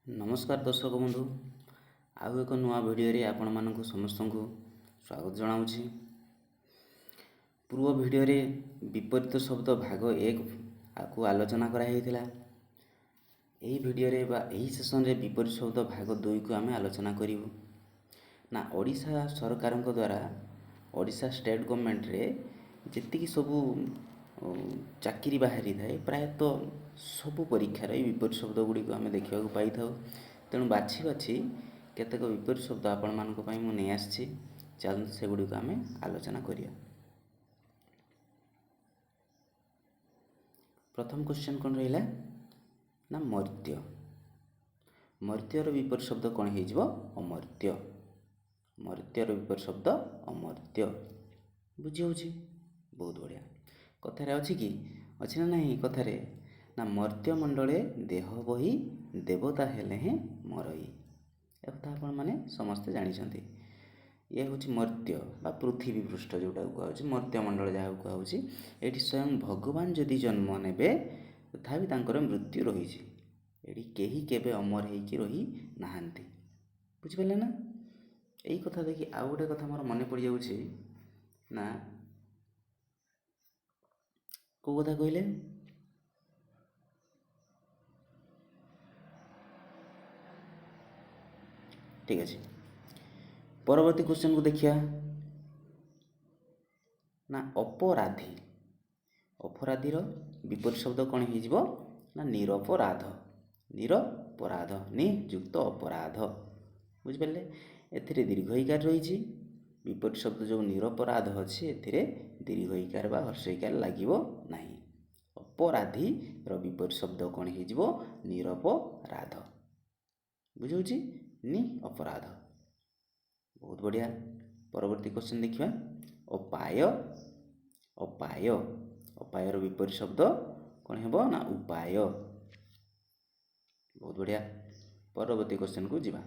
नमस्कार दर्शक बंधु आउ एक नुआ भिडियो आपण मानक समस्त को स्वागत जनाऊँगी। पूर्व भिडियो विपरीत शब्द भाग 1 को आलोचना कराइला। यही भिडियो यही सेसन रे विपरीत शब्द भाग 2 को आम आलोचना करूँ ना। ओडिशा सरकार द्वारा ओडिशा स्टेट गवर्नमेंट रे जी सबू चाकरी बाहरी थाए प्रायतः सबू परीक्षार विपरीत शब्द गुड़िक आम देखा पाई था। तेणु बाछि बाछि केतेक विपरीत शब्द आपण मानक पई मु नै आछि। चलते से गुड़िक आम आलोचना करिया। प्रथम क्वेश्चन कौन रहा ना मर्त्य। मर्त्यर विपरीत शब्द कौन हो अमर्त्य। मर्त्यर विपरीत शब्द अमर्त्य। बुझी होछि बहुत बढ़िया। कथारे अछि कि अछि ना नहीं कथारे ना मर्त्य मंडले देह बही देवता हेले हैं मरई। ए कथा आपण माने समस्त जानिछंती। ये हूँ मर्त्य बा पृथ्वी पृष्ठ जोटा कहुच्छे मर्त्य मंडल जहाँ कहुच्छे ये स्वयं भगवान जदि जन्म ने तथापि तांकर मृत्यु रही ये कहीं केबे अमर होइकी रही नहांती। बुझिपारे ना। यही कथा देखि आउ गोटे कथा मोर मन पड़ जाउछि ना को कथा कहले ठीक अच्छे। परवर्ती क्वेश्चन को देखिया ना अपराधी। अपराधीर विपरीत शब्द कौन हो ना निरपराध। निरपराध नियुक्त अपराध। बुझिपारे एथिरे दीर्घईकार रही विपरीत शब्द जो निरपराध अच्छे एथिरे दीर्घईकार बा हर्षईकार लागिबो नाही। अपराधी विपरीत शब्द कौन हो निरपराध। बुझे नि अपराध। बहुत बढ़िया। परवर्ती क्वेश्चन देखिए अपाय। अपाय अपायर विपरीत शब्द कौन हो ना उपाय। बहुत बढ़िया। परवर्ती क्वेश्चन को जीवा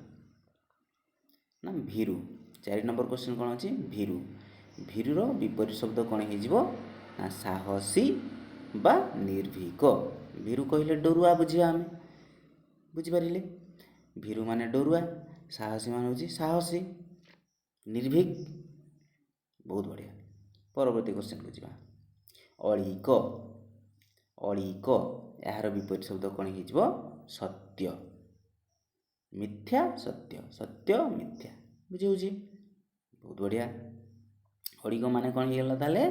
ना भीरु। 4 नंबर क्वेश्चन कौन अच्छी भीरु। भीरुर विपरीत शब्द कौन हो ना साहसी बा निर्भीक। भीरु कहले डरुआ बुझिया आम बुझिपारे। भीरु माने डरुआ साहसी मान हूँ साहसी निर्भीक। बहुत बढ़िया। परवर्ती क्वेश्चन को जीवा अळिक। अळिक यार विपरीत शब्द कौन हो सत्य। मिथ्या सत्य। सत्य मिथ्या। बुझे। बहुत बढ़िया। अळिक माने कौन हो ताले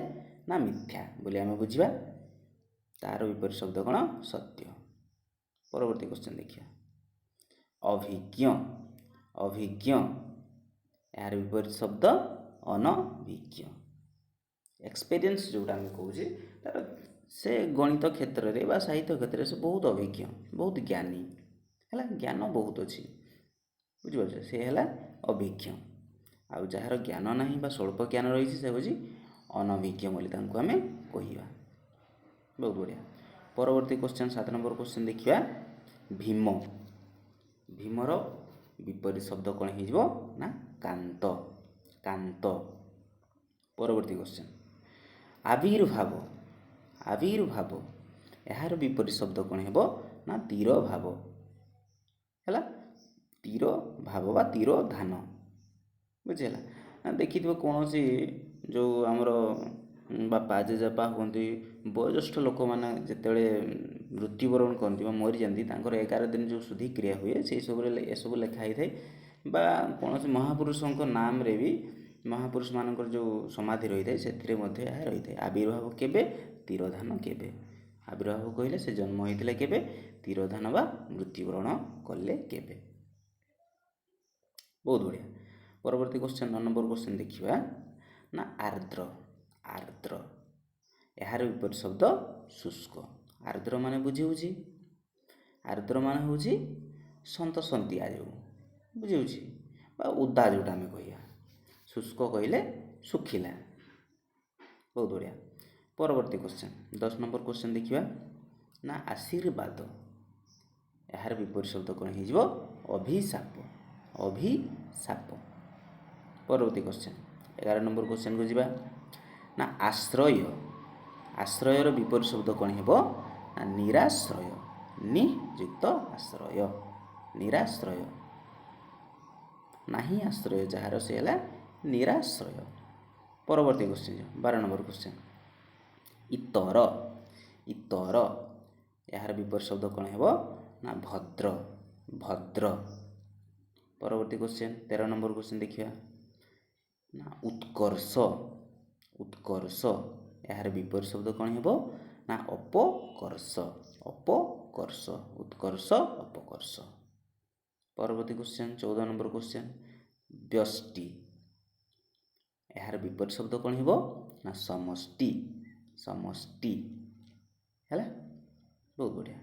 ना मिथ्या बोली आम बुझा। तार विपरीत शब्द कौन सत्य। परवर्ती क्वेश्चन देखिए अभिज्ञ। अभिज्ञ यार विपरीत शब्द अनभिज्ञ। एक्सपीरियंस जोटा आम कहे तार से गणित क्षेत्र में साहित्य क्षेत्र में से बहुत अभिज्ञ बहुत ज्ञानी है। ज्ञान बहुत अच्छी बुझिपार से है अभिज्ञ। आउ जार ज्ञान ना बा स्वल्प ज्ञान रही से हूँ अनभिज्ञ बोली आम कह। बहुत बढ़िया। परवर्ती क्वेश्चन 7 नंबर क्वेश्चन देखिए भीम। भीमर विपरीत शब्द कौन हो ना कांत। कांत। परवर्ती क्वेश्चन आविर्भाव। आविर्भाव यार विपरीत शब्द कौन हो ना तीर भाव है। तीर भाव बा तीर धान बुझेगा ना। देखि कौन सी जो आमर बापा जेजेपा हूँ वयोज्येष्ठ लोक मैंने जिते मृत्युवरण करती मरी जाती 11 दिन जो शुद्धि क्रिया हुए से सब एसबू लिखाई थाए बा कौन महापुरुषों नाम रे भी महापुरुष मानकर जो समाधि रही है से रही है। आविर्भाव केबे तीरधान केबे। आविर्भाव कहले से जन्म होते केबे तीरधान बा मृत्युवरण कले केबे। बहुत बढ़िया। परवर्ती क्वेश्चन 9 नंबर क्वेश्चन देखिए ना आर्द्र। आर्द्र यार विपरीत शब्द शुष्क। आर्द्र माने बुझे आर्द्र माने हूँ सन्तसंतिया जो बुझे उदा जोटा आम कह। शुष्क कहले सुखिला। बहुत बढ़िया। परवर्ती क्वेश्चन 10 नंबर क्वेश्चन देखिए ना आशीर्वाद यार विपरीत शब्द कौन हो अभिशाप। अभिशाप। परवर्ती क्वेश्चन 11 नंबर क्वेश्चन को जीवा ना आश्रय। आश्रयर विपरीत शब्द कौन हो ना निराश्रय। नियुक्त आश्रय। ନିରାଶ୍ରୟ। ନାହିଁ ଆଶ୍ରୟ ଯାହାର ସେ ହେଲା ନିରାଶ୍ରୟ। ପରବର୍ତ୍ତୀ କ୍ୱେଶ୍ଚିନ୍ 12 ନମ୍ବର କ୍ୱେଶ୍ଚିନ୍। ଇତର। ଇତର ଏହାର ବିପରୀତ ଶବ୍ଦ କ'ଣ ହେବ ନା ଭଦ୍ର। ଭଦ୍ର। ପରବର୍ତ୍ତୀ କ୍ୱେଶ୍ଚିନ୍ 13 ନମ୍ବର କ୍ୱେଶ୍ଚିନ୍ ଦେଖିବା ନା ଉତ୍କର୍ଷ। ଉତ୍କର୍ଷ ଏହାର ବିପରୀତ ଶବ୍ଦ କ'ଣ ହେବ ନା ଅପକର୍ଷ। ଅପକର୍ଷ। ଉତ୍କର୍ଷ ଅପକର୍ଷ। ପରବର୍ତ୍ତୀ କ୍ୱେଶ୍ଚିନ୍ 14 ନମ୍ବର କ୍ୱେଶ୍ଚିନ୍ ବ୍ୟଷ୍ଟି। ଏହାର ବିପରୀତ ଶବ୍ଦ କ'ଣ ହେବ ନା ସମଷ୍ଟି। ସମଷ୍ଟି ହେଲା। ବହୁତ ବଢ଼ିଆ।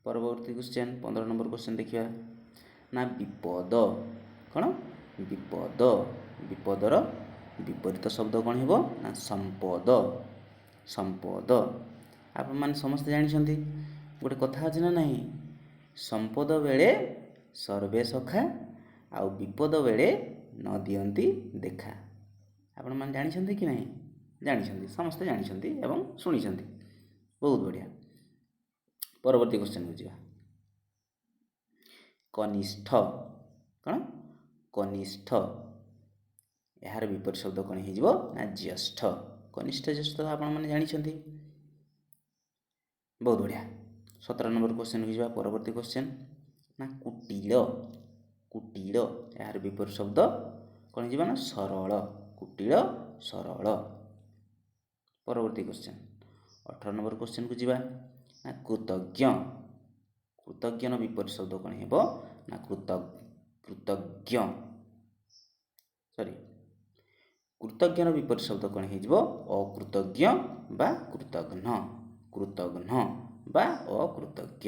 ପରବର୍ତ୍ତୀ କ୍ୱେଶ୍ଚିନ୍ 15 ନମ୍ବର କ୍ୱେଶ୍ଚିନ୍ ଦେଖିବା ନା ବିପଦ। କ'ଣ ବିପଦ। ବିପଦର ବିପରୀତ ଶବ୍ଦ କ'ଣ ହେବ ନା ସମ୍ପଦ। ସମ୍ପଦ। ଆପଣମାନେ ସମସ୍ତେ ଜାଣିଛନ୍ତି ଗୋଟେ କଥା ଅଛି ନା ନାହିଁ, ସମ୍ପଦ ବେଳେ ସର୍ବେ ସଖା ଆଉ ବିପଦ ବେଳେ ନ ଦିଅନ୍ତି ଦେଖା। ଆପଣମାନେ ଜାଣିଛନ୍ତି କି ନାହିଁ? ଜାଣିଛନ୍ତି, ସମସ୍ତେ ଜାଣିଛନ୍ତି ଏବଂ ଶୁଣିଛନ୍ତି। ବହୁତ ବଢ଼ିଆ। ପରବର୍ତ୍ତୀ କ୍ୱେଶ୍ଚିନ୍କୁ ଯିବା। କନିଷ୍ଠ। କ'ଣ କନିଷ୍ଠ ଏହାର ବିପରୀତ ଶବ୍ଦ କ'ଣ ହେଇଯିବ ନା ଜ୍ୟେଷ୍ଠ। କନିଷ୍ଠ ଜ୍ୟେଷ୍ଠ ଆପଣମାନେ ଜାଣିଛନ୍ତି। ବହୁତ ବଢ଼ିଆ। 17 ନମ୍ବର କ୍ୱେଶ୍ଚିନ୍କୁ ଯିବା। ପରବର୍ତ୍ତୀ କ୍ୱେଶ୍ଚିନ୍ ନା କୁଟିଳ। କୁଟିଳ ଏହାର ବିପରୀତ ଶବ୍ଦ କ'ଣ ହେଇଯିବ ନା ସରଳ। କୁଟିଳ ସରଳ। ପରବର୍ତ୍ତୀ କ୍ୱେଶ୍ଚିନ୍ 18 ନମ୍ବର କ୍ୱେଶ୍ଚିନ୍କୁ ଯିବା ନା କୃତଜ୍ଞ। କୃତଜ୍ଞର ବିପରୀତ ଶବ୍ଦ କ'ଣ ହେବ ନା କୃତଜ୍ଞ। କୃତଜ୍ଞର ବିପରୀତ ଶବ୍ଦ କ'ଣ ହେଇଯିବ ଅକୃତଜ୍ଞ ବା କୃତଘ୍ନ। କୃତଘ୍ନ ବା ଅକୃତଜ୍ଞ।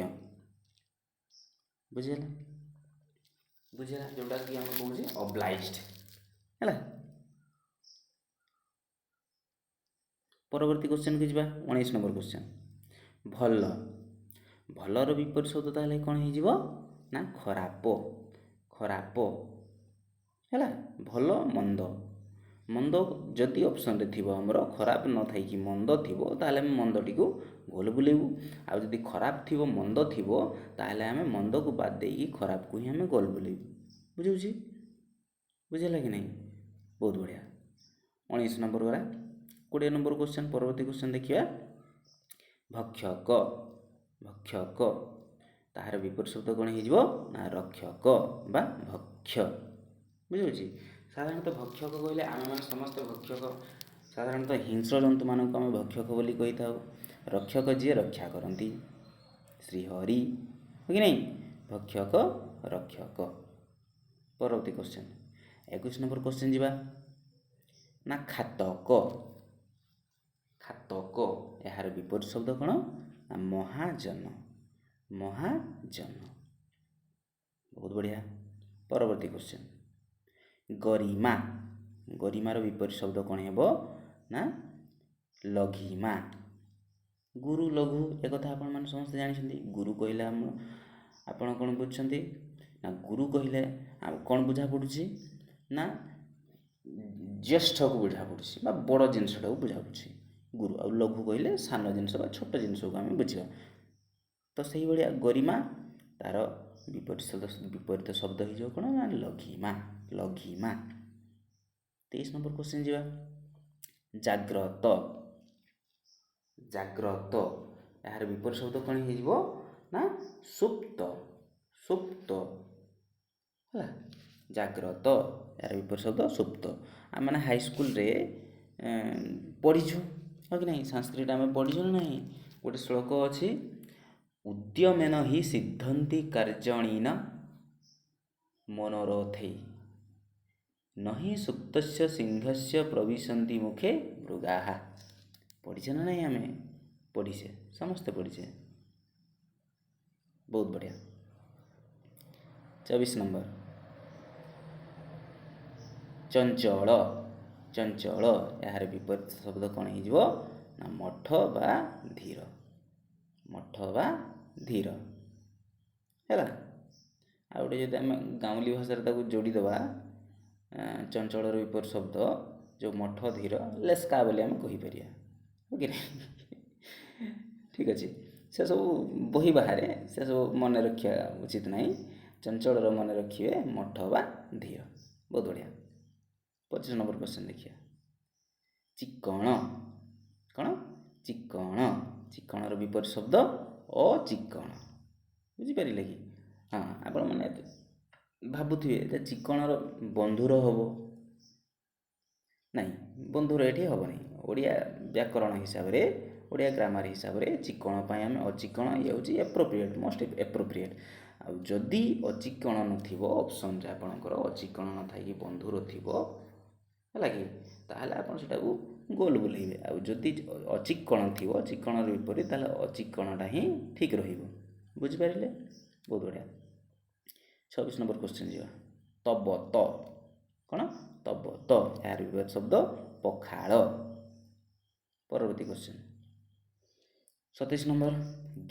ବୁଝିହେଲା? ବୁଝିହେଲା? ଯେଉଁଟାକି ଆମେ କହୁଛେ ଅବ୍ଲାଇଜ୍ଡ ହେଲା। ପରବର୍ତ୍ତୀ କ୍ୱେଶ୍ଚିନ୍କୁ ଯିବା। 19 ନମ୍ବର କ୍ୱେଶ୍ଚିନ୍ ଭଲ। ଭଲର ବିପରୀତ ଶବ୍ଦ ତାହେଲେ କ'ଣ ହେଇଯିବ ନା ଖରାପ। ଖରାପ ହେଲା। ଭଲ ମନ୍ଦ। ମନ୍ଦ ଯଦି ଅପସନ୍ରେ ଥିବ ଆମର ଖରାପ ନଥାଇକି ମନ୍ଦ ଥିବ ତାହେଲେ ଆମେ ମନ୍ଦଟିକୁ ଗୋଲ ବୁଲେଇବୁ। ଆଉ ଯଦି ଖରାପ ଥିବ ମନ୍ଦ ଥିବ ତାହେଲେ ଆମେ ମନ୍ଦକୁ ବାଦ ଦେଇକି ଖରାପକୁ ହିଁ ଆମେ ଗୋଲ ବୁଲେଇବୁ। ବୁଝୁଛି? ବୁଝିଲା କି ନାହିଁ? ବହୁତ ବଢ଼ିଆ। 19 ନମ୍ବର ଗଲା। 20 ନମ୍ବର କ୍ୱେଶ୍ଚିନ୍। ପରବର୍ତ୍ତୀ କ୍ୱେଶ୍ଚିନ୍ ଦେଖିବା ଭକ୍ଷକ। ଭକ୍ଷକ ତାହାର ବିପରୀତ ଶବ୍ଦ କ'ଣ ହେଇଯିବ ନା ରକ୍ଷକ ବା ଭକ୍ଷ। ବୁଝିହେଉଛି? ସାଧାରଣତଃ ଭକ୍ଷକ କହିଲେ ଆମେମାନେ ସମସ୍ତେ ଭକ୍ଷକ। ସାଧାରଣତଃ ହିଂସ୍ର ଜନ୍ତୁମାନଙ୍କୁ ଆମେ ଭକ୍ଷକ ବୋଲି କହିଥାଉ। ରକ୍ଷକ ଯିଏ ରକ୍ଷା କରନ୍ତି ଶ୍ରୀହରି କି ନାହିଁ। ଭକ୍ଷକ ରକ୍ଷକ। ପରବର୍ତ୍ତୀ କ୍ୱେଶ୍ଚିନ୍ 21 ନମ୍ବର କ୍ୱେଶ୍ଚିନ୍ ଯିବା ନା ଖାତକ। ଖାତକ ଏହାର ବିପରୀତ ଶବ୍ଦ କ'ଣ ନା ମହାଜନ। ମହାଜନ। ବହୁତ ବଢ଼ିଆ। ପରବର୍ତ୍ତୀ କ୍ୱେଶ୍ଚିନ୍ ଗରିମା। ଗରିମାର ବିପରୀତ ଶବ୍ଦ କ'ଣ ହେବ ନା ଲଘିମା। ଗୁରୁ ଲଘୁ ଏକଥା ଆପଣମାନେ ସମସ୍ତେ ଜାଣିଛନ୍ତି। ଗୁରୁ କହିଲେ ଆପଣ କ'ଣ ବୁଝୁଛନ୍ତି ନା ଗୁରୁ କହିଲେ କ'ଣ ବୁଝା ପଡ଼ୁଛି ନା ଜ୍ୟେଷ୍ଠକୁ ବୁଝା ପଡ଼ୁଛି ବା ବଡ଼ ଜିନିଷଟାକୁ ବୁଝା ପଡ଼ୁଛି ଗୁରୁ। ଆଉ ଲଘୁ କହିଲେ ସାନ ଜିନିଷ ବା ଛୋଟ ଜିନିଷକୁ ଆମେ ବୁଝିବା। ତ ସେଇଭଳିଆ ଗରିମା ତାର ବିପରୀତ ଶବ୍ଦ ହେଇଯିବ କ'ଣ ନା ଲଘିମା। ଲଘିମା। 23 ନମ୍ବର କ୍ୱେଶ୍ଚିନ୍ ଯିବା ଜାଗ୍ରତ। ଜାଗ୍ରତ ଏହାର ବିପରୀତ ଶବ୍ଦ କ'ଣ ହେଇଯିବ ନା ସୁପ୍ତ। ସୁପ୍ତ ହେଲା। ଜାଗ୍ରତ ଏହାର ବିପରୀତ ଶବ୍ଦ ସୁପ୍ତ। ଆମେ ହାଇସ୍କୁଲରେ ପଢ଼ିଛୁ ହଁ କି ନାହିଁ? ସାଂସ୍କ୍ରିଟ ଆମେ ପଢ଼ିଛୁ ନା ନାହିଁ? ଗୋଟେ ଶ୍ଲୋକ ଅଛି ଉଦ୍ୟମେନ ହି ସିଦ୍ଧନ୍ତି କାର୍ଯ୍ୟାଣିନ ମନୋରଥୈ ନହି ସୁକ୍ତସ୍ୟ ସିଂହସ୍ୟ ପ୍ରବିଶନ୍ତି ମୁଖେ ମୃଗାଃ। ପଢ଼ିଛେ ନା ନାହିଁ? ଆମେ ପଢ଼ିଛେ, ସମସ୍ତେ ପଢ଼ିଛେ। ବହୁତ ବଢ଼ିଆ। 24 ନମ୍ବର ଚଞ୍ଚଳ। ଚଞ୍ଚଳ ଏହାର ବିପରୀତ ଶବ୍ଦ କ'ଣ ହେଇଯିବ ନା ମଠ ବା ଧୀର। ମଠ ବା ଧୀର ହେଲା। ଆଉ ଗୋଟେ ଯଦି ଆମେ ଗାଉଁଲି ଭାଷାରେ ତାକୁ ଯୋଡ଼ିଦେବା ଚଞ୍ଚଳର ବିପରୀତ ଶବ୍ଦ ଯେଉଁ ମଠ ଧୀର ଲେସ୍କା ବୋଲି ଆମେ କହିପାରିବା। ଓକେ ଠିକ୍ ଅଛି। ସେସବୁ ବହି ବାହାରେ ସେସବୁ ମନେ ରଖିବା ଉଚିତ ନାହିଁ। ଚଞ୍ଚଳର ମନେ ରଖିବେ ମଠ ବା ଧୀର। ବହୁତ ବଢ଼ିଆ। 25 ନମ୍ବର କ୍ୱେଶ୍ଚନ୍ ଦେଖିବା। ଚିକ୍କଣ କ'ଣ? ଚିକ୍କଣ। ଚିକ୍କଣର ବିପରୀତ ଶବ୍ଦ ଅଚିକ୍କଣ। ବୁଝିପାରିଲେ କି? ହଁ, ଆପଣ ମାନେ ଭାବୁଥିବେ ଯେ ଚିକ୍କଣର ବନ୍ଧୁର ହେବ ନାଇଁ, ବନ୍ଧୁର ଏଠି ହେବନି। ଓଡ଼ିଆ ବ୍ୟାକରଣ ହିସାବରେ, ଓଡ଼ିଆ ଗ୍ରାମାର ହିସାବରେ ଚିକ୍କଣ ପାଇଁ ଆମେ ଅଚିକ୍କଣ ଇଏ ହେଉଛି ଏପ୍ରୋପ୍ରିଏଟ୍, ମୋଷ୍ଟ ଏପ୍ରୋପ୍ରିଏଟ୍। ଆଉ ଯଦି ଅଚିକ୍କଣ ନଥିବ, ଅପସନ୍ରେ ଆପଣଙ୍କର ଅଚିକ୍କଣ ନଥାଇକି ବନ୍ଧୁର ଥିବ, ହେଲା କି, ତାହେଲେ ଆପଣ ସେଟାକୁ ଗୋଲ ବୁଲେଇବେ। ଆଉ ଯଦି ଅଚିକ୍କଣ ଥିବ, ଚିକ୍କଣର ବିପରୀତ, ତାହେଲେ ଅଚିକ୍କଣଟା ହିଁ ଠିକ୍ ରହିବ। ବୁଝିପାରିଲେ? ବହୁତ ବଢ଼ିଆ। 26 ନମ୍ବର କ୍ୱେଶ୍ଚନ୍ ଯିବା। ତବ ତ କ'ଣ? ତବ ତ। ଏହାର ବିପରୀତ ଶବ୍ଦ ପଖାଳ। ପରବର୍ତ୍ତୀ କ୍ୱେଶ୍ଚନ୍ 27 ନମ୍ବର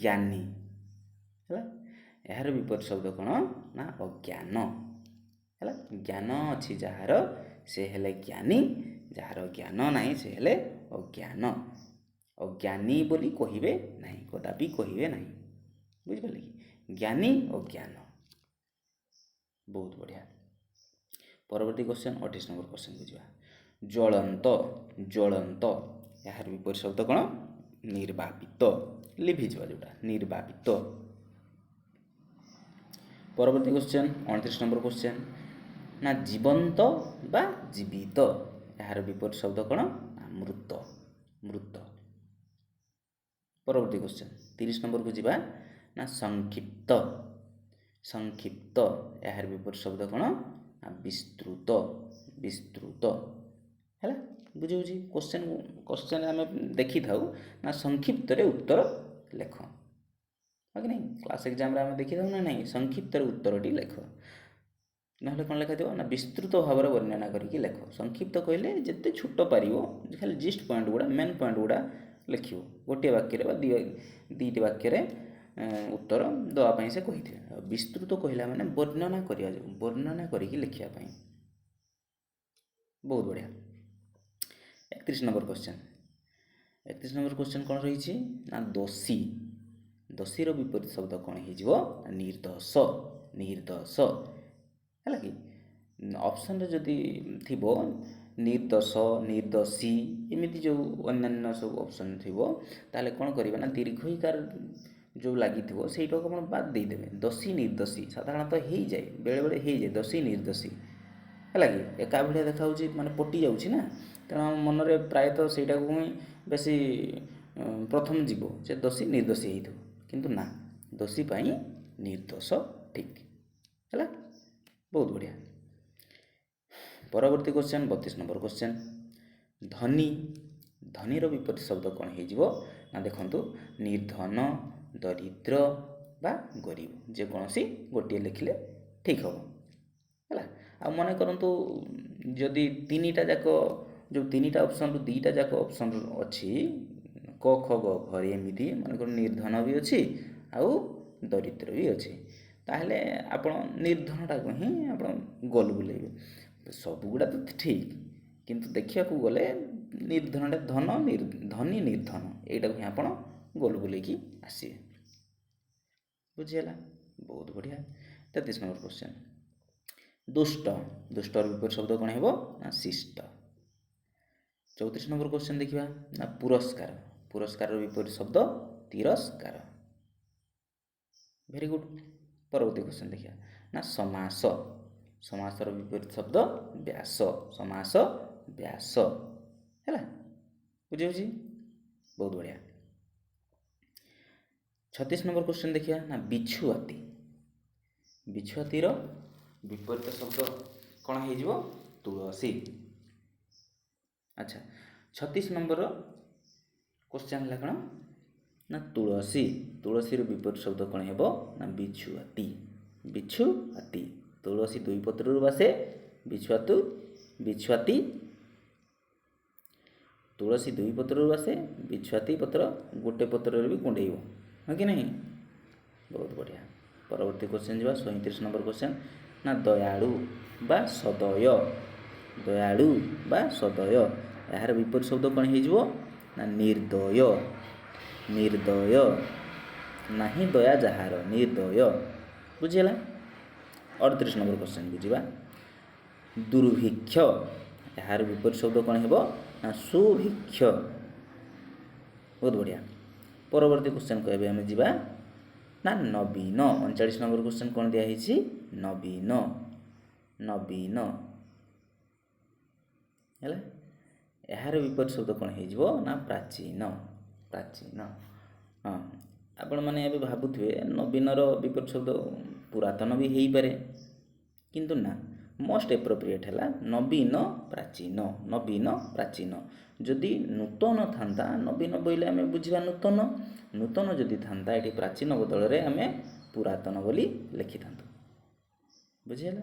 ଜ୍ଞାନୀ। ହେଲା, ଏହାର ବିପରୀତ ଶବ୍ଦ କ'ଣ? ନା ଅଜ୍ଞାନ। ହେଲା, ଜ୍ଞାନ ଅଛି ଯାହାର ସେ ହେଲେ ଜ୍ଞାନୀ, ଯାହାର ଜ୍ଞାନ ନାହିଁ ସେ ହେଲେ ଅଜ୍ଞାନ। ଅଜ୍ଞାନୀ ବୋଲି କହିବେ ନାହିଁ, କଦାପି କହିବେ ନାହିଁ। ବୁଝିପାରିଲେ କି? ଜ୍ଞାନୀ, ଅଜ୍ଞାନ। ବହୁତ ବଢ଼ିଆ। ପରବର୍ତ୍ତୀ କ୍ୱେଶ୍ଚନ୍ 28 ନମ୍ବର କ୍ୱେଶ୍ଚନ୍କୁ ଯିବା। ଜ୍ୱଳନ୍ତ। ଜ୍ୱଳନ୍ତ, ଏହାର ବିପରୀତ ଶବ୍ଦ କ'ଣ? ନିର୍ବାପିତ। ଲିଭିଯିବା ଯେଉଁଟା, ନିର୍ବାପିତ। ପରବର୍ତ୍ତୀ କ୍ୱେଶ୍ଚନ୍ 29 ନମ୍ବର କ୍ୱେଶ୍ଚନ୍। ନା ଜୀବନ୍ତ ବା ଜୀବିତ, ଏହାର ବିପରୀତ ଶବ୍ଦ କ'ଣ? ମୃତ। ମୃତ। ପରବର୍ତ୍ତୀ କ୍ୱେଶ୍ଚନ୍ 30 ନମ୍ବରକୁ ଯିବା। ନା ସଂକ୍ଷିପ୍ତ। ସଂକ୍ଷିପ୍ତ, ଏହାର ବିପରୀତ ଶବ୍ଦ କ'ଣ? ନା ବିସ୍ତୃତ। ବିସ୍ତୃତ। ହେଲା, ବୁଝାଉଛି? କ୍ୱେଶ୍ଚନ୍ ଆମେ ଦେଖିଥାଉ ନା ସଂକ୍ଷିପ୍ତରେ ଉତ୍ତର ଲେଖ, ହଁ କି ନାହିଁ? କ୍ଲାସ୍ ଏକ୍ଜାମ୍ରେ ଆମେ ଦେଖିଥାଉ ନା ନାହିଁ, ସଂକ୍ଷିପ୍ତରେ ଉତ୍ତରଟି ଲେଖ। ନହେଲେ କ'ଣ ଲେଖାଥିବ ନା ବିସ୍ତୃତ ଭାବରେ ବର୍ଣ୍ଣନା କରିକି ଲେଖ। ସଂକ୍ଷିପ୍ତ କହିଲେ ଯେତେ ଛୋଟ ପାରିବ, ଖାଲି ଜିଷ୍ଟ ପଏଣ୍ଟ ଗୁଡ଼ା, ମେନ୍ ପଏଣ୍ଟ ଗୁଡ଼ା ଲେଖିବ। ଗୋଟିଏ ବାକ୍ୟରେ ବା ଦୁଇଟି ବାକ୍ୟରେ ଉତ୍ତର ଦେବା ପାଇଁ ସେ କହିଥିବେ। ବିସ୍ତୃତ କହିଲା ମାନେ ବର୍ଣ୍ଣନା କରିବା, ବର୍ଣ୍ଣନା କରିକି ଲେଖିବା ପାଇଁ। ବହୁତ ବଢ଼ିଆ। 31 ନମ୍ବର କ୍ୱେଶ୍ଚନ୍। 31 ନମ୍ବର କ୍ୱେଶ୍ଚନ୍ କ'ଣ ରହିଛି? ନା ଦୋଷୀ। ଦୋଷୀର ବିପରୀତ ଶବ୍ଦ କ'ଣ ହେଇଯିବ? ନିର୍ଦ୍ଦୋଷ। ନିର୍ଦ୍ଦୋଷ। ହେଲା କି? ଅପସନ୍ରେ ଯଦି ଥିବ ନିର୍ଦ୍ଦୋଷ, ନିର୍ଦ୍ଦୋଷୀ, ଏମିତି ଯେଉଁ ଅନ୍ୟାନ୍ୟ ସବୁ ଅପସନ୍ ଥିବ, ତାହେଲେ କ'ଣ କରିବେ ନା ଦୀର୍ଘଇକାର ଯେଉଁ ଲାଗିଥିବ ସେଇଟାକୁ ଆପଣ ବାଦ ଦେଇଦେବେ। ଦୋଷୀ, ନିର୍ଦ୍ଦୋଷୀ ସାଧାରଣତଃ ହେଇଯାଏ, ବେଳେବେଳେ ହେଇଯାଏ ଦୋଷୀ, ନିର୍ଦ୍ଦୋଷୀ। ହେଲା କି? ଏକା ଭଳିଆ ଦେଖାହେଉଛି, ମାନେ ପଟି ଯାଉଛି ନା, ତେଣୁ ଆମ ମନରେ ପ୍ରାୟତଃ ସେଇଟାକୁ ହିଁ ବେଶୀ ପ୍ରଥମ ଯିବ ଯେ ଦୋଷୀ, ନିର୍ଦ୍ଦୋଷୀ ହେଇଥିବ। କିନ୍ତୁ ନା, ଦୋଷୀ ପାଇଁ ନିର୍ଦ୍ଦୋଷ ଠିକ୍। ହେଲା, ବହୁତ ବଢ଼ିଆ। ପରବର୍ତ୍ତୀ କ୍ୱେଶ୍ଚନ୍ 32 ନମ୍ବର କ୍ୱେଶ୍ଚନ୍। ଧନୀ। ଧନୀର ବିପରୀତ ଶବ୍ଦ କ'ଣ ହେଇଯିବ? ନା ଦେଖନ୍ତୁ, ନିର୍ଧନ, ଦରିଦ୍ର ବା ଗରିବ, ଯେକୌଣସି ଗୋଟିଏ ଲେଖିଲେ ଠିକ୍ ହେବ। ହେଲା, ଆଉ ମନେ କରନ୍ତୁ ଯଦି ତିନିଟା ଯାକ, ଯେଉଁ ତିନିଟା ଅପସନ୍ରୁ ଦୁଇଟା ଯାକ ଅପସନ୍ ଅଛି, କ ଖ ଗ ଘରେ, ଏମିତି ମନେକର ନିର୍ଧନ ବି ଅଛି ଆଉ ଦରିଦ୍ର ବି ଅଛି, ତାହେଲେ ଆପଣ ନିର୍ଧନଟାକୁ ହିଁ ଆପଣ ଗୋଲ ବୁଲେଇବେ। ସବୁଗୁଡ଼ା ତ ଠିକ୍, କିନ୍ତୁ ଦେଖିବାକୁ ଗଲେ ନିର୍ଧନଟା ଧନ, ଧନୀ, ନିର୍ଧନ, ଏଇଟାକୁ ହିଁ ଆପଣ ଗୋଲ ବୁଲେଇକି ଆସିବେ। ବୁଝିହେଲା? ବହୁତ ବଢ଼ିଆ। 33 ନମ୍ବର କ୍ୱେଶ୍ଚନ୍। ଦୁଷ୍ଟ। ଦୁଷ୍ଟର ବିପରୀତ ଶବ୍ଦ କ'ଣ ହେବ? ନା ଶିଷ୍ଟ। 34 ନମ୍ବର କ୍ୱେଶ୍ଚନ୍ ଦେଖିବା। ନା ପୁରସ୍କାର। ପୁରସ୍କାରର ବିପରୀତ ଶବ୍ଦ ତିରସ୍କାର। Very good. ପରବର୍ତ୍ତୀ କ୍ୱେଶ୍ଚନ୍ ଦେଖିବା। ନା ସମାସ। ସମାସର ବିପରୀତ ଶବ୍ଦ ବ୍ୟାସ। ସମାସ, ବ୍ୟାସ। ହେଲା, ବୁଝିହେଉଛି? ବହୁତ ବଢ଼ିଆ। 36 ନମ୍ବର କ୍ୱେଶ୍ଚନ୍ ଦେଖିବା। ନା ବିଛୁଆତି। ବିଛୁଆତିର ବିପରୀତ ଶବ୍ଦ କ'ଣ ହେଇଯିବ? ତୁଳସୀ। ଆଚ୍ଛା, 36 ନମ୍ବର କ୍ୱେଶ୍ଚନ୍ ହେଲା କ'ଣ? ନା ତୁଳସୀ। ତୁଳସୀର ବିପରୀତ ଶବ୍ଦ କ'ଣ ହେବ? ନା ବିଛୁଆତି। ବିଛୁଆତି। ତୁଳସୀ ଦୁଇ ପତ୍ରରୁ ବାସେ, ବିଛୁଆତି। ତୁଳସୀ ଦୁଇ ପତ୍ରରୁ ବାସେ, ବିଛୁଆତି ପତ୍ର ଗୋଟେ ପତ୍ରରେ ବି କୁଣ୍ଡେଇବ, ହଁ କି ନାହିଁ? ବହୁତ ବଢ଼ିଆ। ପରବର୍ତ୍ତୀ କ୍ୱେଶ୍ଚନ୍ ଯିବା। 37 ନମ୍ବର କ୍ୱେଶ୍ଚନ୍। ନା ଦୟାଳୁ ବା ସଦୟ। ଦୟାଳୁ ବା ସଦୟ, ଏହାର ବିପରୀତ ଶବ୍ଦ କ'ଣ ହେଇଯିବ? ନା ନିର୍ଦ୍ଦୟ। ନିର୍ଦ୍ଦୟ। ନାହିଁ ଦୟା ଯାହାର, ନିର୍ଦ୍ଦୟ। ବୁଝିହେଲା? 38 नंबर क्वेश्चन को जीवा दुर्भिक्ष यार विपरीत शब्द कौन है ना सुभिक्ष बहुत बढ़िया परवर्ती क्वेश्चन कहबे आम जीवा ना नवीन 39 नंबर क्वेश्चन कौन दिखाई नवीन नवीन है यार विपरीत शब्द कौन हो ना प्राचीन प्राचीन हाँ आपण मैंने ये भावुए नवीनर विपरीत शब्द पुरातन भी हो पारे किंतु ना मोस्ट एप्रोप्रिएट है नवीन प्राचीन नवीन प्राचीन जदि नूतन था नवीन बोले आम बुझा नूतन नूतन जदि था ये प्राचीन बदल में आम पुरातन बोली लिखि था बुझीगला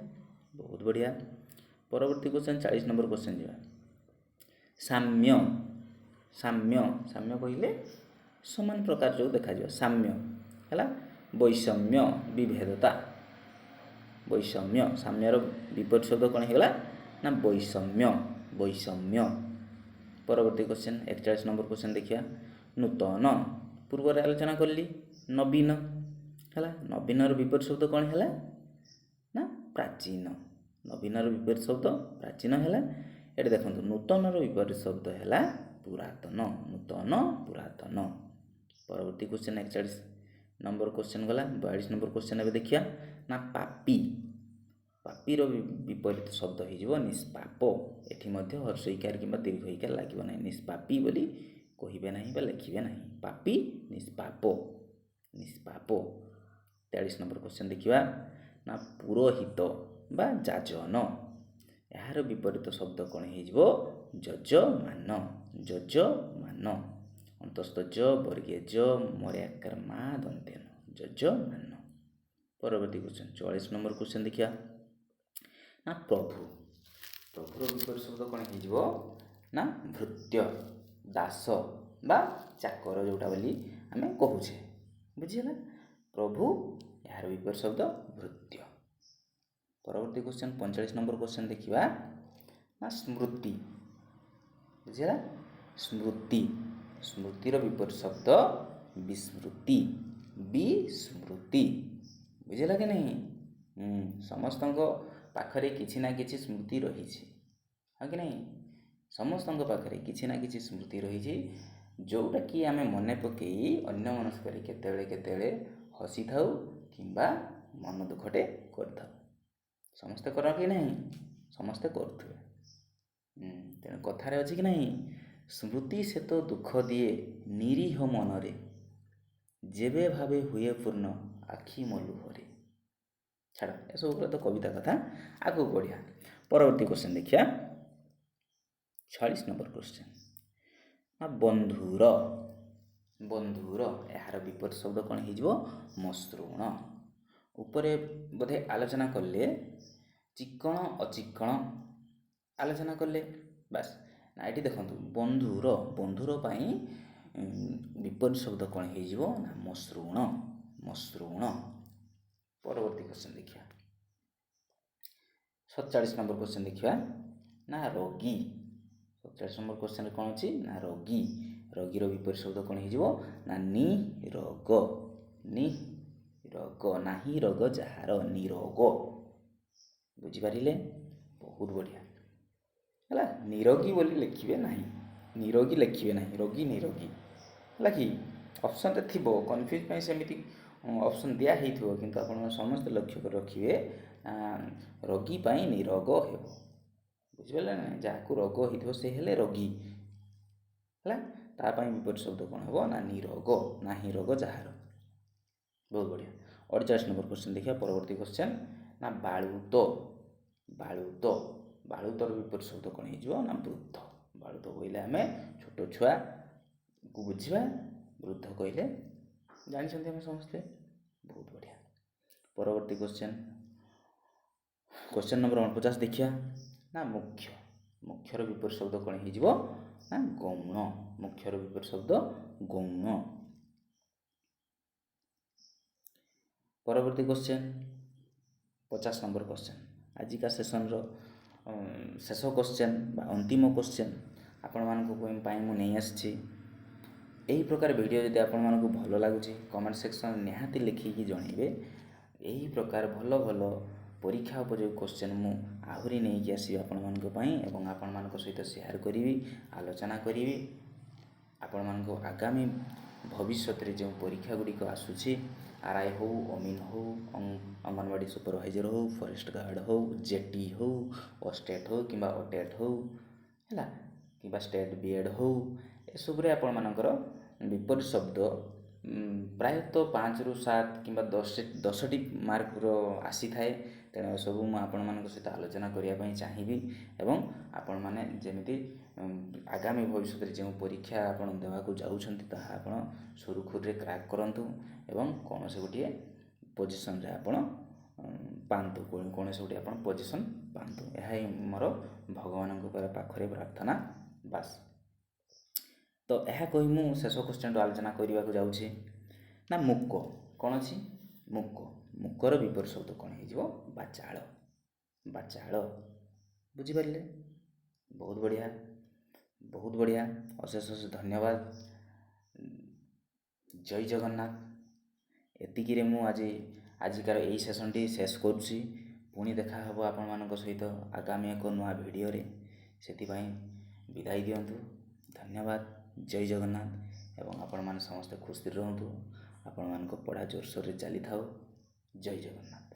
बहुत बढ़िया परवर्ती क्वेश्चन 40 नंबर क्वेश्चन जा साम्य साम्य साम्य कहले समान प्रकार जो देखा साम्य है वैषम्य विभेदता वैषम्य साम्यर विपरीत शब्द कौन होगा ना वैषम्य वैषम्य परवर्ती क्वेश्चन 41 नंबर क्वेश्चन देखिए नूतन पूर्व आलोचना कली नवीन है नवीनर विपरीत शब्द कौन है ना प्राचीन नवीनर विपरीत शब्द प्राचीन है ये देखो नूतनर विपरीत शब्द है पुरातन नूतन पुरातन परवर्ती क्वेश्चन 41 नंबर क्वेश्चन गला 42 नंबर क्वेश्चन अब देखिया ना पापी पापीर विपरीत शब्द हो निष्पाप एठी मध्य हर्षईकार कि दीर्घईकार लगे ना निष्पापी बोली कहे ना लिखे ना पापी निष्पाप निष्पाप 43 नंबर क्वेश्चन देखिया ना पुरोहित बा जाजन यार विपरीत शब्द कौन हो जजमान जजमान अंतस्थ ज वर्गीय ज मर्याकार मा दंतेन जजमान परवर्ती क्वेश्चन 44 नंबर क्वेश्चन देखिया ना प्रभु प्रभुर विपरीत शब्द कौन हो ना भृत्य दास बा चाकर जोटा बोली आम कहूचे बुझीगला प्रभु यार विपरीत शब्द भृत्य परवर्ती क्वेश्चन 45 नंबर क्वेश्चन देखिए ना स्मृति बुझीगला स्मृति स्मृतिर विपरीत शब्द विस्मृति विस्मृति बुझीगला कि नहीं समस्त पाखरे किछि ना किछि स्मृति रही हाँ कि नहीं समस्त पाखरे किछि ना किछि स्मृति रही जोटा कि आम मन पकई अन्य मनस्क केते हसी था कि मन दुखटे कर समस्ते कर कि नहीं समस्ते करुवे तेणु कथार अच्छी कि नहीं स्मृति से तो दुख दिए निरीह मनरे जेबे भावे हुए पूर्ण आखि मलुहरे छाड़ ए सब तो कविता कथा आगू बढ़िया परवर्ती क्वेश्चन देखिया 46 नंबर क्वेश्चन बंधुर बंधुर यार विपरीत शब्द कौन हो मसृण उपरे बोधे आलोचना कले चिक्कण अचिक्कण आलोचना कले बास ना ये देखो बंधुर बंधुर विपरीत शब्द कौन हो ना मसृण मसृण परवर्ती क्वेश्चन देखिए 47 नंबर क्वेश्चन देखिए ना रोगी 47 नंबर क्वेश्चन कौन अच्छी ना रोगी रोगीर विपरीत शब्द कौन हो ना निरोग निरोग नाही रोग जार निरोग बुझिपारे बहुत बढ़िया है निरोगी बोली लिखे ना निरोगी लिखे ना रोगी निरोगी है कि ऑप्शन थी कन्फ्यूज सेमती ऑप्शन दिया हो किंतु आप समस्त लक्ष्य कर रखिए रोगी निरोग हो बुझिपारे ना जहाँ रोग हो से हेले रोगी है तापाई विपरीत शब्द कौन हो ना निरोग नाही रोग जार बहुत बढ़िया 48 नंबर क्वेश्चन देखिए परवर्ती क्वेश्चन ना बालुत बालुत बालुतर विपरीत शब्द कौन हो ना वृद्ध बालुत कहले आम छोट छुआ को बुझा वृद्ध कहले जानते आम समस्ते बहुत बढ़िया परवर्ती क्वेश्चन क्वेश्चन नंबर 49 देखिया ना मुख्य मुख्यर विपरीत शब्द कौन हो ना गौण मुख्यर विपरीत शब्द गौण परवर्ती क्वेश्चन 50 नंबर क्वेश्चन आज का सेसन शेष क्वेश्चन अंतिम क्वेश्चन आपण मानू नहीं आसी यही प्रकार वीडियो जब आपण भल लगुच कमेंट सेक्शन निहाती लिखिकी जनइबे यही प्रकार भल भल ପରୀକ୍ଷା ଉପଯୋଗୀ କ୍ୱେଶ୍ଚନ୍ ମୁଁ ଆହୁରି ନେଇକି ଆସିବି ଆପଣମାନଙ୍କ ପାଇଁ ଏବଂ ଆପଣମାନଙ୍କ ସହିତ ସେୟାର କରିବି, ଆଲୋଚନା କରିବି। ଆପଣମାନଙ୍କୁ ଆଗାମୀ ଭବିଷ୍ୟତରେ ଯେଉଁ ପରୀକ୍ଷା ଗୁଡ଼ିକ ଆସୁଛି, RI ହେଉ, ଅମିନ ହେଉ, ଅଙ୍ଗନବାଡ଼ି ସୁପରଭାଇଜର ହେଉ, ଫରେଷ୍ଟ ଗାର୍ଡ଼ ହେଉ, JT ହେଉ, OSTET ହେଉ କିମ୍ବା OTET ହେଉ, ହେଲା, କିମ୍ବା ଷ୍ଟେଟ୍ B.Ed ହେଉ, ଏସବୁରେ ଆପଣମାନଙ୍କର ବିପରୀତ ଶବ୍ଦ ପ୍ରାୟତଃ 5ରୁ 7 କିମ୍ବା 10ଟି ମାର୍କର ଆସିଥାଏ। ତେଣୁ ଏସବୁ ମୁଁ ଆପଣମାନଙ୍କ ସହିତ ଆଲୋଚନା କରିବା ପାଇଁ ଚାହିଁବି ଏବଂ ଆପଣମାନେ ଯେମିତି ଆଗାମୀ ଭବିଷ୍ୟତରେ ଯେଉଁ ପରୀକ୍ଷା ଆପଣ ଦେବାକୁ ଯାଉଛନ୍ତି ତାହା ଆପଣ ସୁରୁଖୁରୁରେ କ୍ରାକ୍ କରନ୍ତୁ ଏବଂ କୌଣସି ଗୋଟିଏ ପୋଜିସନରେ ଆପଣ ପାଆନ୍ତୁ, କୌଣସି ଗୋଟିଏ ଆପଣ ପୋଜିସନ୍ ପାଆନ୍ତୁ। ଏହା ହିଁ ମୋର ଭଗବାନଙ୍କ ପାଖରେ ପ୍ରାର୍ଥନା। ବାସ୍। ତ ଏହା କହି ମୁଁ ଶେଷ କ୍ୱେଶ୍ଚନର ଆଲୋଚନା କରିବାକୁ ଯାଉଛି। ନା ମୁକ କ'ଣ ଅଛି? ମୁକର ବିପରୀତ ଶବ୍ଦ କ'ଣ ହେଇଯିବ? ବାଚାଳ। ବାଚାଳ। ବୁଝିପାରିଲେ? ବହୁତ ବଢ଼ିଆ, ବହୁତ ବଢ଼ିଆ। ଅଶେଷ ଅଶେଷ ଧନ୍ୟବାଦ। ଜୟ ଜଗନ୍ନାଥ। ଏତିକିରେ ମୁଁ ଆଜିକାର ଏହି ସେସନ୍ଟି ଶେଷ କରୁଛି। ପୁଣି ଦେଖା ହେବ ଆପଣମାନଙ୍କ ସହିତ ଆଗାମୀ ଏକ ନୂଆ ଭିଡ଼ିଓରେ। ସେଥିପାଇଁ ବିଦାୟ ଦିଅନ୍ତୁ। ଧନ୍ୟବାଦ। ଜୟ ଜଗନ୍ନାଥ ଏବଂ ଆପଣମାନେ ସମସ୍ତେ ଖୁସିରେ ରୁହନ୍ତୁ। ଆପଣମାନଙ୍କ ପଢ଼ା ଜୋରସୋରରେ ଚାଲିଥାଉ। ଜୟ ଜଗନ୍ନାଥ।